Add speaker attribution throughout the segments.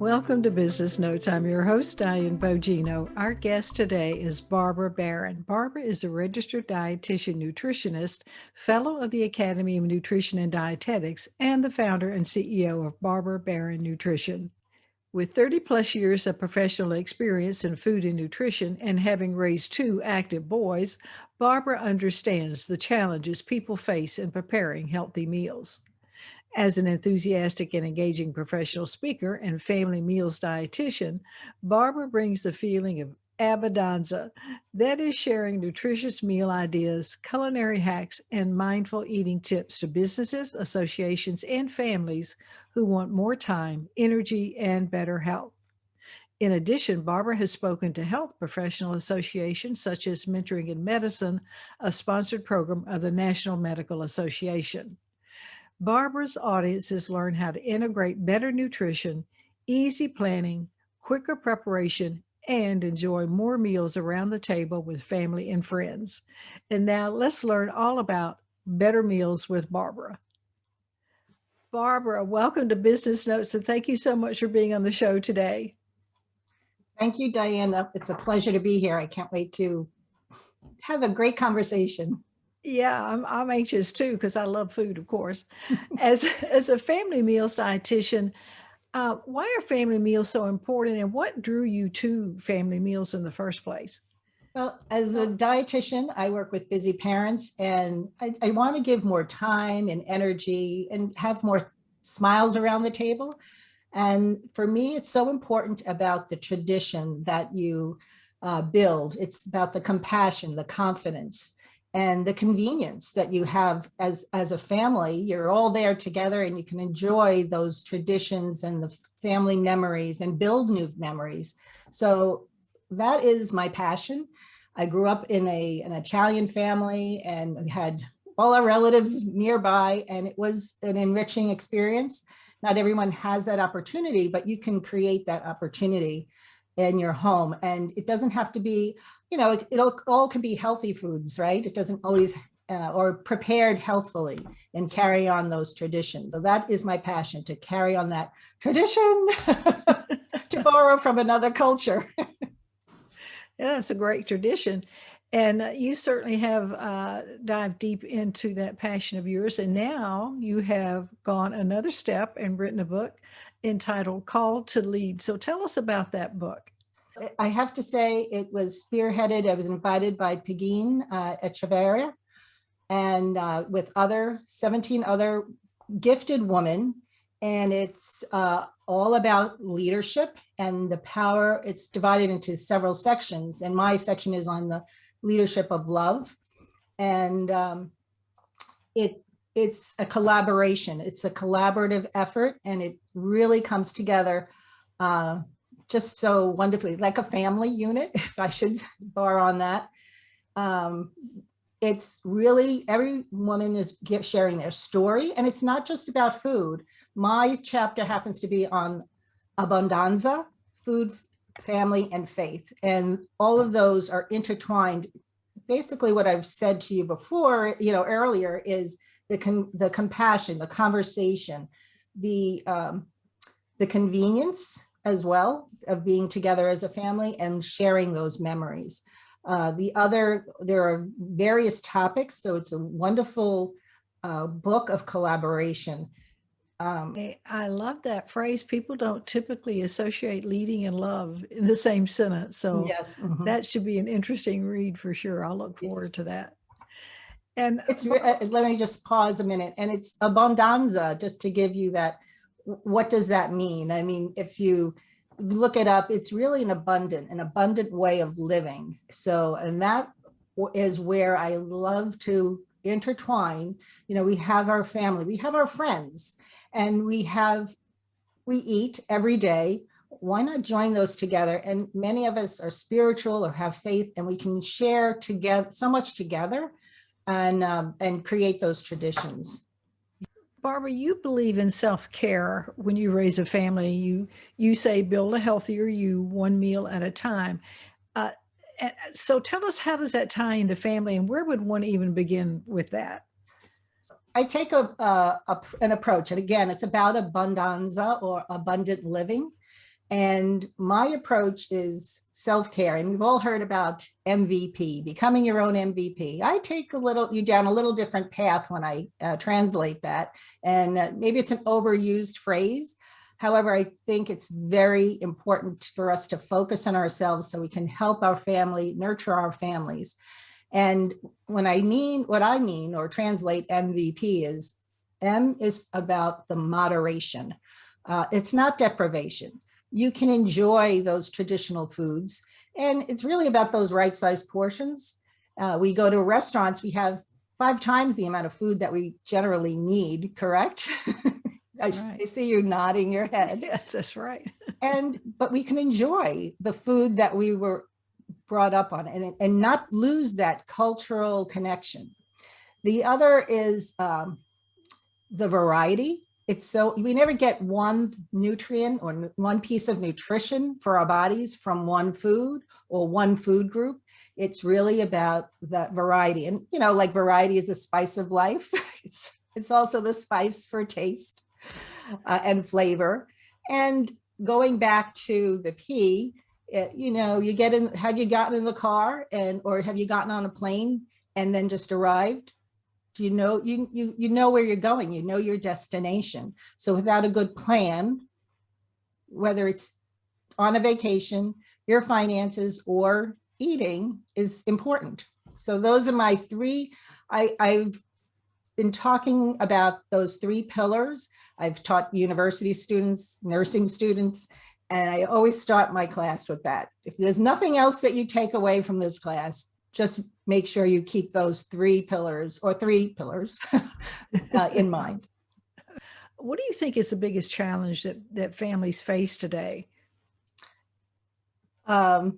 Speaker 1: Welcome to Business Notes. I'm your host, Diane Bogino. Our guest today is Barbara Barron. Barbara is a registered dietitian nutritionist, fellow of the Academy of Nutrition and Dietetics, and the founder and CEO of Barbara Barron Nutrition. With 30 plus years of professional experience in food and nutrition and having raised two active boys, Barbara understands the challenges people face in preparing healthy meals. As an enthusiastic and engaging professional speaker and family meals dietitian, Barbara brings the feeling of abundanza, that is, sharing nutritious meal ideas, culinary hacks, and mindful eating tips to businesses, associations, and families who want more time, energy, and better health. In addition, Barbara has spoken to health professional associations such as Mentoring in Medicine, a sponsored program of the National Medical Association. Barbara's audiences learn how to integrate better nutrition, easy planning, quicker preparation, and enjoy more meals around the table with family and friends. And now let's learn all about better meals with Barbara. Barbara, welcome to Business Notes, and thank you so much for being on the show today.
Speaker 2: Thank you, Diane. It's a pleasure to be here. I can't wait to have a great conversation.
Speaker 1: Yeah, I'm anxious too because I love food, of course. As a family meals dietitian, why are family meals so important, and what drew you to family meals in the first place?
Speaker 2: Well, as a dietitian, I work with busy parents, and I want to give more time and energy and have more smiles around the table. And for me, it's so important about the tradition that you build. It's about the compassion, the confidence, and the convenience that you have as a family. You're all there together and you can enjoy those traditions and the family memories and build new memories. So that is my passion. I grew up in an Italian family and we had all our relatives nearby, and it was an enriching experience. Not everyone has that opportunity, but you can create that opportunity in your home. And it doesn't have to be, it all can be healthy foods, right? It doesn't always, or prepared healthfully, and carry on those traditions. So that is my passion, to carry on that tradition, to borrow from another culture.
Speaker 1: Yeah, it's a great tradition. And you certainly have dived deep into that passion of yours. And now you have gone another step and written a book entitled Called to Lead. So tell us about that book.
Speaker 2: I have to say it was spearheaded. I was invited by Pegeen Echeverria and with 17 other gifted women. And it's all about leadership and the power. It's divided into several sections. And my section is on the leadership of love. And it's a collaboration. It's a collaborative effort, and it really comes together just so wonderfully, like a family unit, if I should borrow on that. It's really, every woman is sharing their story, and it's not just about food. My chapter happens to be on abundanza, food, family, and faith. And all of those are intertwined. Basically, what I've said to you before, earlier, is the compassion, the conversation, the convenience as well of being together as a family and sharing those memories. There are various topics, so it's a wonderful book of collaboration.
Speaker 1: I love that phrase. People don't typically associate leading and love in the same sentence. So
Speaker 2: Yes.
Speaker 1: that should be an interesting read for sure. I'll look forward to that. And
Speaker 2: let me just pause a minute. And it's abundanza, just to give you that. What does that mean? I mean, if you look it up, it's really an abundant way of living. So, and that is where I love to intertwine. We have our family, we have our friends, and we eat every day. Why not join those together? And many of us are spiritual or have faith, and we can share together so much together and create those traditions.
Speaker 1: Barbara, you believe in self-care when you raise a family. You say build a healthier you, one meal at a time. So tell us, how does that tie into family, and where would one even begin with that?
Speaker 2: I take an approach, and again, it's about abundanza or abundant living. And my approach is self-care. And we've all heard about MVP, becoming your own MVP. I take you down a little different path when I translate that. And maybe it's an overused phrase. However, I think it's very important for us to focus on ourselves so we can help our family, nurture our families. And what I mean or translate MVP is M is about the moderation. It's not deprivation. You can enjoy those traditional foods. And it's really about those right-sized portions. We go to restaurants, we have 5 times the amount of food that we generally need, correct? I see you nodding your head.
Speaker 1: Yes, that's right.
Speaker 2: But we can enjoy the food that we were brought up on and not lose that cultural connection. The other is the variety. We never get one nutrient or one piece of nutrition for our bodies from one food or one food group. It's really about that variety. And, like variety is the spice of life. It's also the spice for taste and flavor. And going back to the P, have you gotten in the car or have you gotten on a plane and then just arrived? You know where you're going, you know your destination. So without a good plan, whether it's on a vacation, your finances or eating is important. So those are my 3. I've been talking about those 3 pillars. I've taught university students, nursing students, and I always start my class with that. If there's nothing else that you take away from this class, just make sure you keep those 3 pillars in mind.
Speaker 1: What do you think is the biggest challenge that families face today?
Speaker 2: Well,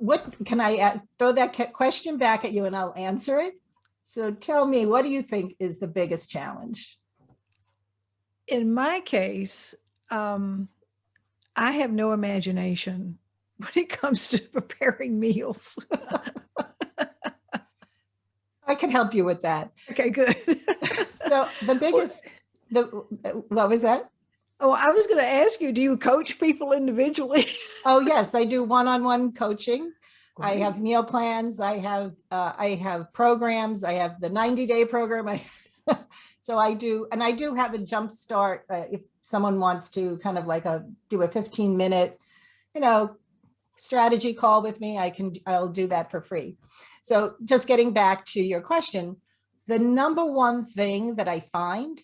Speaker 2: what can I throw that question back at you and I'll answer it? So tell me, what do you think is the biggest challenge?
Speaker 1: In my case, I have no imagination when it comes to preparing meals.
Speaker 2: I can help you with that.
Speaker 1: Okay, good.
Speaker 2: So the biggest, what was that?
Speaker 1: Oh, I was going to ask you, do you coach people individually?
Speaker 2: Oh, yes, I do one-on-one coaching.
Speaker 1: Great.
Speaker 2: I have meal plans. I have programs. I have the 90-day program. So I do, and I do have a jump start if someone wants to kind of like do a 15-minute, strategy call with me. I'll do that for free. So just getting back to your question, the number one thing that I find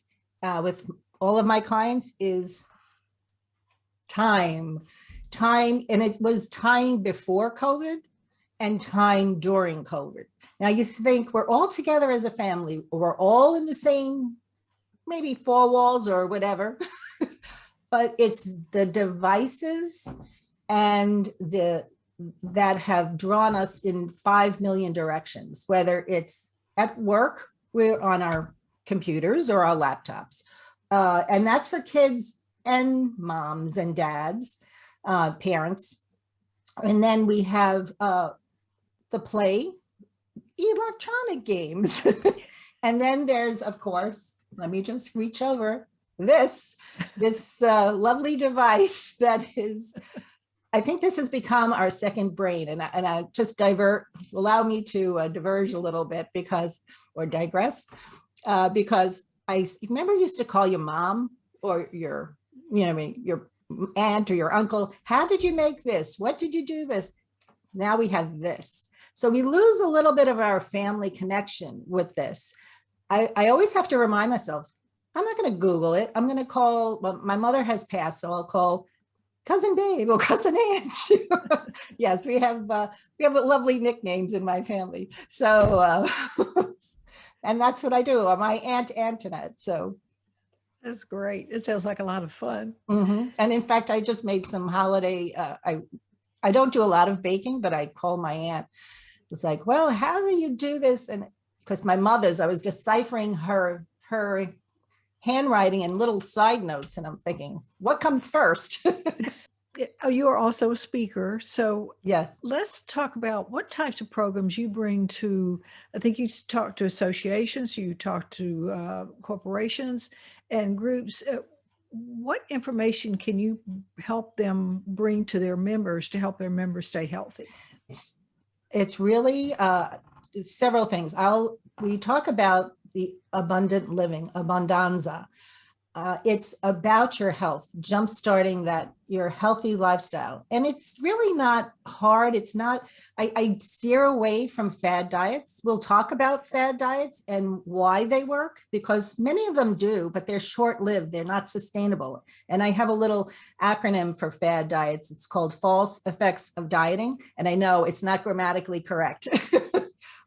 Speaker 2: with all of my clients is time, and it was time before COVID and time during COVID. Now you think we're all together as a family, we're all in the same, maybe 4 walls or whatever, but it's the devices and that have drawn us in 5 million directions, whether it's at work, we're on our computers or our laptops. And that's for kids and moms and dads, parents. And then we have the play electronic games. And then there's, of course, let me just reach over this lovely device that is, I think this has become our second brain. And I just allow me to diverge a little bit digress, because I remember used to call your mom or your aunt or your uncle, how did you make this? What did you do this? Now we have this. So we lose a little bit of our family connection with this. I always have to remind myself, I'm not going to Google it. I'm going to call, well, my mother has passed, so I'll call Cousin Babe or Cousin Aunt. Yes, we have lovely nicknames in my family. So, and that's what I do. My Aunt Antoinette. So
Speaker 1: that's great. It sounds like a lot of fun.
Speaker 2: Mm-hmm. And in fact, I just made some holiday, I don't do a lot of baking, but I called my aunt. It's like, well, how do you do this? And because my mother's, I was deciphering her handwriting and little side notes. And I'm thinking, what comes first?
Speaker 1: You are also a speaker. So
Speaker 2: yes,
Speaker 1: let's talk about what types of programs you bring to, I think you talk to associations, you talk to corporations and groups. what information can you help them bring to their members to help their members stay healthy?
Speaker 2: It's really several things. We talk about the abundant living, abundanza. It's about your health, jumpstarting your healthy lifestyle. And it's really not hard. It's not, I steer away from fad diets. We'll talk about fad diets and why they work, because many of them do, but they're short-lived. They're not sustainable. And I have a little acronym for fad diets. It's called false effects of dieting. And I know it's not grammatically correct,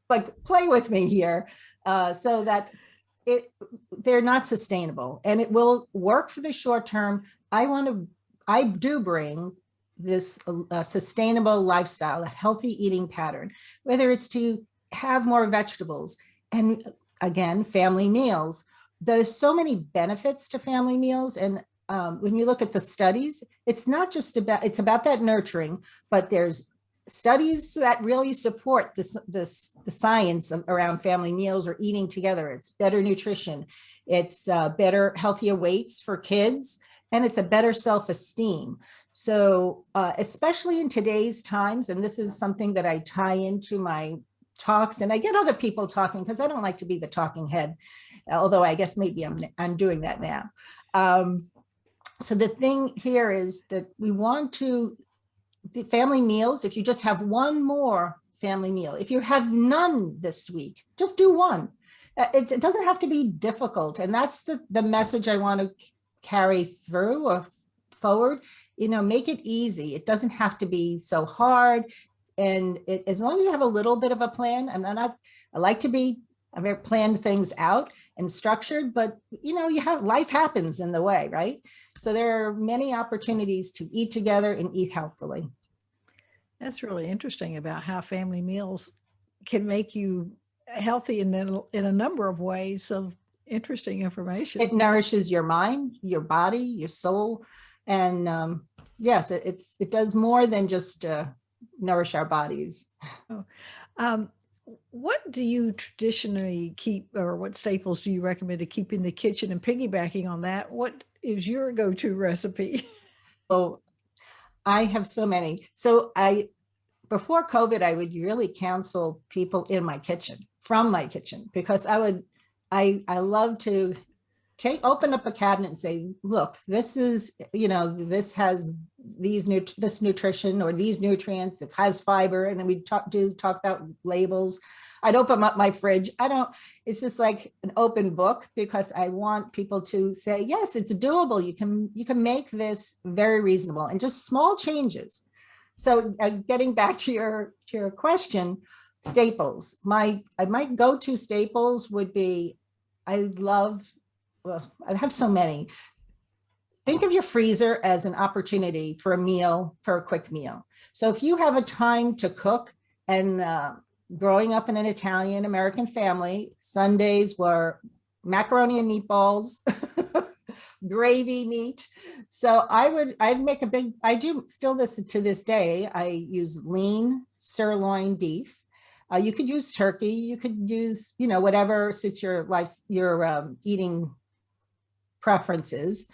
Speaker 2: but play with me here so that they're not sustainable, and it will work for the short term. I do bring this sustainable lifestyle, a healthy eating pattern, whether it's to have more vegetables and, again, family meals. There's so many benefits to family meals. And when you look at the studies, it's not just about, it's about that nurturing, but there's studies that really support the science around family meals or eating together. It's better nutrition, it's better, healthier weights for kids, and it's a better self-esteem. So especially in today's times, and this is something that I tie into my talks, and I get other people talking because I don't like to be the talking head, although I guess maybe I'm doing that now. So the thing here is that we want to, the family meals, if you just have one more family meal, if you have none this week, just do one. It doesn't have to be difficult. And that's the message I want to carry through or forward. Make it easy. It doesn't have to be so hard. And as long as you have a little bit of a plan, I've planned things out and structured, but life happens in the way, right? So there are many opportunities to eat together and eat healthfully.
Speaker 1: That's really interesting about how family meals can make you healthy in a number of ways. So interesting information.
Speaker 2: It nourishes your mind, your body, your soul. And yes, it does more than just nourish our bodies.
Speaker 1: Oh. What do you traditionally keep, or what staples do you recommend to keep in the kitchen? And piggybacking on that, what is your go-to recipe?
Speaker 2: Oh, I have so many. So before COVID, I would really counsel people in my kitchen, from my kitchen, because I love to open up a cabinet and say, look, this is, this has this nutrition or these nutrients, it has fiber. And then we talk about labels. I'd open up my fridge. It's just like an open book, because I want people to say, yes, it's doable. You can make this very reasonable and just small changes. So getting back to your question, staples, my go-to staples would be, I have so many. Think of your freezer as an opportunity for a quick meal. So if you have a time to cook, and growing up in an Italian American family, Sundays were macaroni and meatballs, gravy meat. So I do still this to this day. I use lean sirloin beef. You could use turkey. You could use, whatever suits your eating preferences.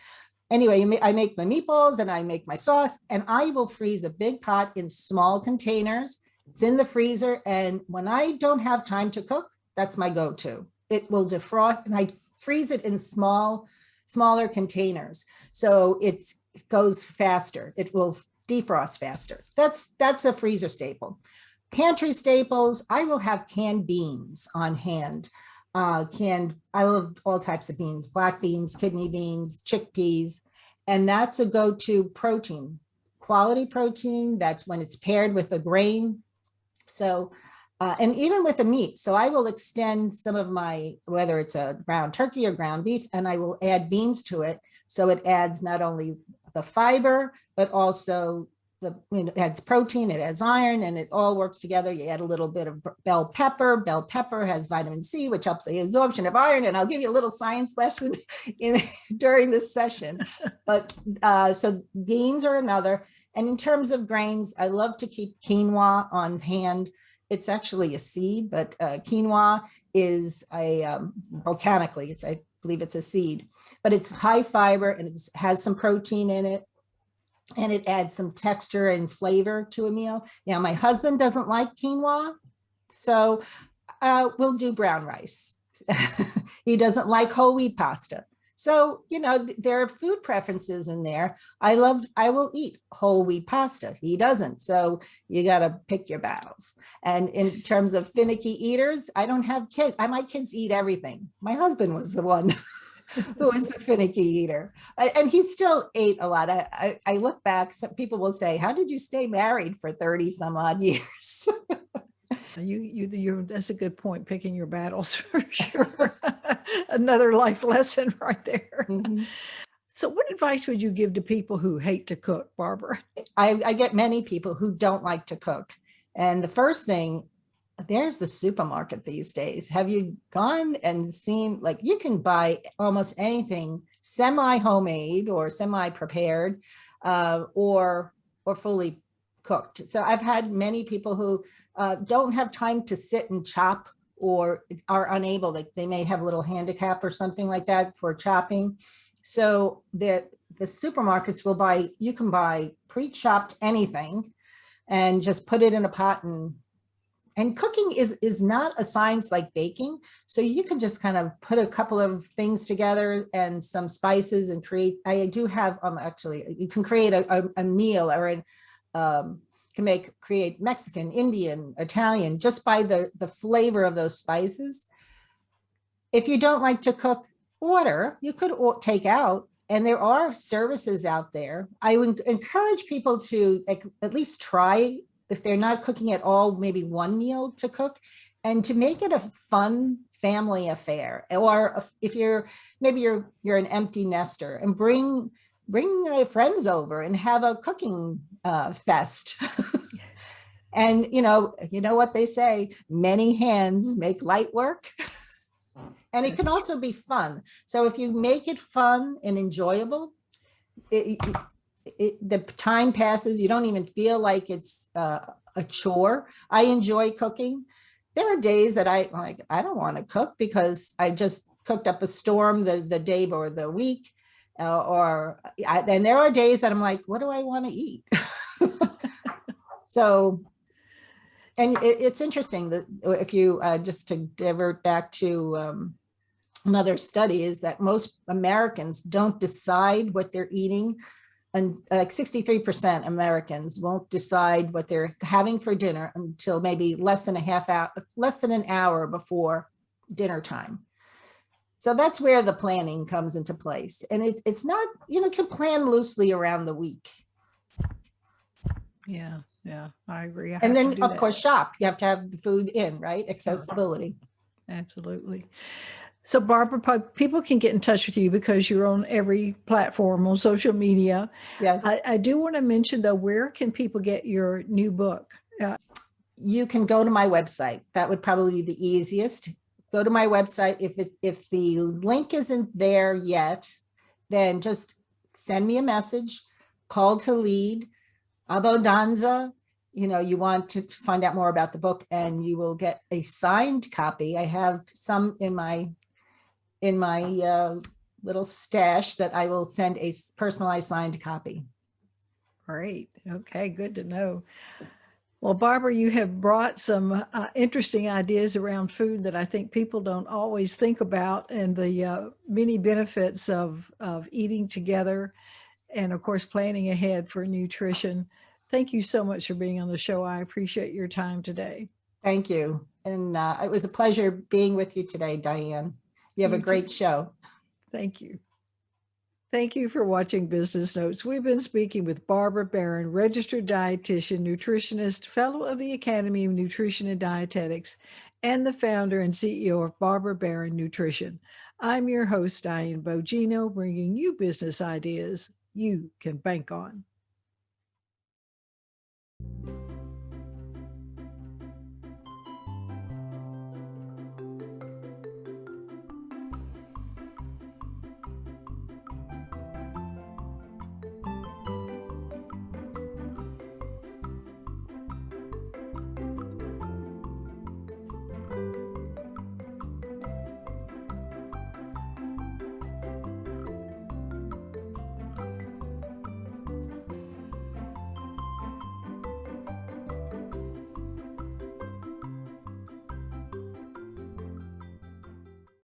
Speaker 2: Anyway, I make my meatballs and I make my sauce, and I will freeze a big pot in small containers. It's in the freezer. And when I don't have time to cook, that's my go-to. It will defrost, and I freeze it in smaller containers. So it goes faster. It will defrost faster. That's a freezer staple. Pantry staples, I will have canned beans on hand. I love all types of beans, black beans, kidney beans, chickpeas, and that's a go-to protein, quality protein. That's when it's paired with a grain. So, and even with a meat. So I will extend some of whether it's a ground turkey or ground beef, and I will add beans to it. So it adds not only the fiber, but also it adds protein, it adds iron, and it all works together. You add a little bit of bell pepper. Bell pepper has vitamin C, which helps the absorption of iron. And I'll give you a little science lesson during this session. But so beans are another. And in terms of grains, I love to keep quinoa on hand. It's actually a seed, but quinoa is botanically, it's believe it's a seed, but it's high fiber and it has some protein in it. And it adds some texture and flavor to a meal. Now, my husband doesn't like quinoa, so we'll do brown rice. He doesn't like whole wheat pasta. So, there are food preferences in there. I will eat whole wheat pasta. He doesn't. So you got to pick your battles. And in terms of finicky eaters, I don't have kids. My kids eat everything. My husband was the one who was the finicky eater. And he still ate a lot. I look back, some people will say, how did you stay married for 30 some odd years?
Speaker 1: That's a good point, picking your battles for sure. Another life lesson right there.
Speaker 2: Mm-hmm.
Speaker 1: So what advice would you give to people who hate to cook, Barbara?
Speaker 2: I get many people who don't like to cook. And the first thing, there's the supermarket these days. Have you gone and seen, like, you can buy almost anything semi-homemade or semi-prepared or fully cooked. So I've had many people who don't have time to sit and chop or are unable, like they may have a little handicap or something like that for chopping. So the supermarkets you can buy pre-chopped anything and just put it in a pot. And cooking is not a science like baking. So you can just kind of put a couple of things together and some spices and I do have, actually, you can create a meal or create Mexican, Indian, Italian, just by the flavor of those spices. If you don't like to cook, you could take out, and there are services out there. I would encourage people to at least try, if they're not cooking at all, maybe one meal to cook, and to make it a fun family affair. Or if you're an empty nester, and bring friends over and have a cooking fest. And you know what they say, many hands make light work. And it can also be fun. So if you make it fun and enjoyable, the time passes. You don't even feel like it's a chore. I enjoy cooking. There are days that I don't want to cook because I just cooked up a storm the day or the week. And there are days that I'm like, what do I want to eat? So, and it's interesting that if you, just to divert back to another study, is that most Americans don't decide what they're eating. And like 63% Americans won't decide what they're having for dinner until maybe less than an hour before dinner time. So that's where the planning comes into place. And it's not, you can plan loosely around the week.
Speaker 1: Yeah, I agree.
Speaker 2: And then, of course, shop. You have to have the food in, right? Accessibility.
Speaker 1: Absolutely. So Barbara, people can get in touch with you because you're on every platform on social media.
Speaker 2: Yes.
Speaker 1: I do want to mention, though, where can people get your new book?
Speaker 2: You can go to my website. That would probably be the easiest. Go to my website. If the link isn't there yet, then just send me a message, call to lead, Abondanza. You want to find out more about the book, and you will get a signed copy. I have some in my little stash that I will send a personalized signed copy.
Speaker 1: Great. Okay, good to know. Well, Barbara, you have brought some interesting ideas around food that I think people don't always think about, and the many benefits of eating together, and of course, planning ahead for nutrition. Thank you so much for being on the show. I appreciate your time today.
Speaker 2: Thank you. And it was a pleasure being with you today, Diane. You have a great show.
Speaker 1: Thank you. Thank you for watching Business Notes. We've been speaking with Barbara Barron, registered dietitian, nutritionist, fellow of the Academy of Nutrition and Dietetics, and the founder and CEO of Barbara Barron Nutrition. I'm your host, Diane Bogino, bringing you business ideas you can bank on.